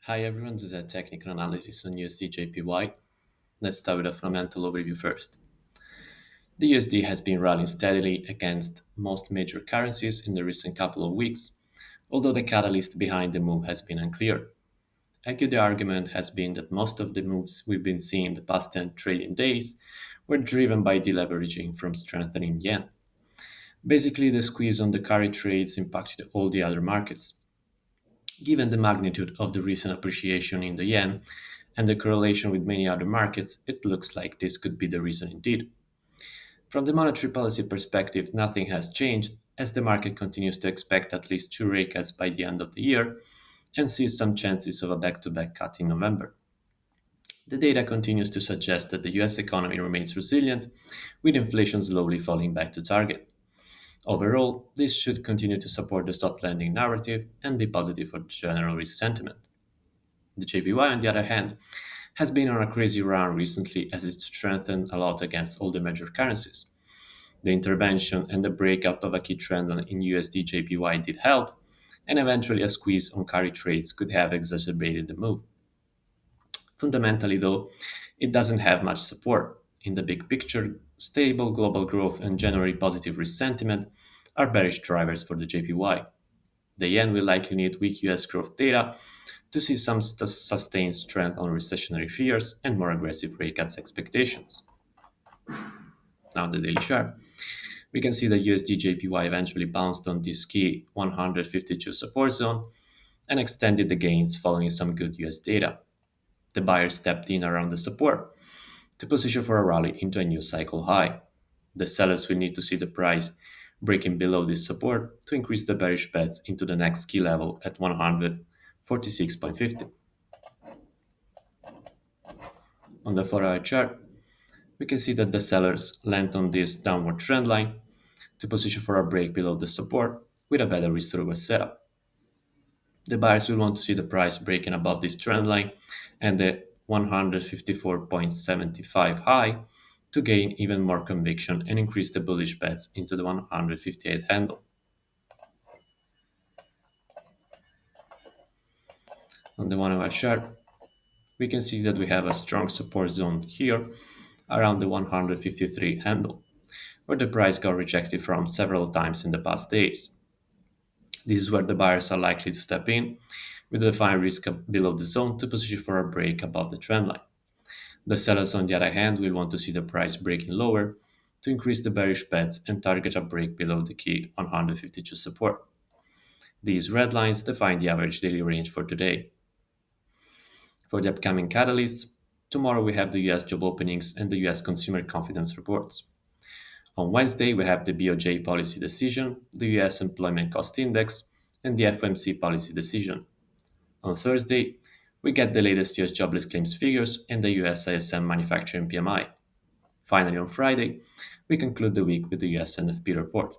Hi everyone, this is a technical analysis on USDJPY. Let's start with a fundamental overview first. The USD has been rallying steadily against most major currencies in the recent couple of weeks, although the catalyst behind the move has been unclear. A good argument has been that most of the moves we've been seeing the past 10 trading days were driven by deleveraging from strengthening yen. Basically, the squeeze on the carry trades impacted all the other markets. Given the magnitude of the recent appreciation in the yen and the correlation with many other markets, it looks like this could be the reason indeed. From the monetary policy perspective, nothing has changed as the market continues to expect at least two rate cuts by the end of the year and sees some chances of a back to back cut in November. The data continues to suggest that the US economy remains resilient, with inflation slowly falling back to target. Overall, this should continue to support the soft landing narrative and be positive for general risk sentiment. The JPY, on the other hand, has been on a crazy run recently as it strengthened a lot against all the major currencies. The intervention and the breakout of a key trend in USD JPY did help, and eventually a squeeze on carry trades could have exacerbated the move. Fundamentally, though, it doesn't have much support. In the big picture, stable global growth and generally positive risk sentiment are bearish drivers for the JPY. The yen will likely need weak US growth data to see some sustained strength on recessionary fears and more aggressive rate cuts expectations. Now, on the daily chart, we can see that USD JPY eventually bounced on this key 152 support zone and extended the gains following some good US data. The buyers stepped in around the support to position for a rally into a new cycle high. The sellers will need to see the price breaking below this support to increase the bearish bets into the next key level at 146.50. On the 4-hour chart, we can see that the sellers land on this downward trend line to position for a break below the support with a better risk to reward setup. The buyers will want to see the price breaking above this trend line and the 154.75 high to gain even more conviction and increase the bullish bets into the 158 handle. On the 1 hour chart, we can see that we have a strong support zone here around the 153 handle, where the price got rejected from several times in the past days. This is where the buyers are likely to step in with a defined risk below the zone to position for a break above the trend line. The sellers, on the other hand, will want to see the price breaking lower to increase the bearish bets and target a break below the key 152 support. These red lines define the average daily range for today. For the upcoming catalysts, tomorrow we have the US job openings and the US consumer confidence reports. On Wednesday, we have the BOJ policy decision, the US employment cost index, and the FOMC policy decision. On Thursday, we get the latest US jobless claims figures and the US ISM manufacturing PMI. Finally, on Friday, we conclude the week with the US NFP report.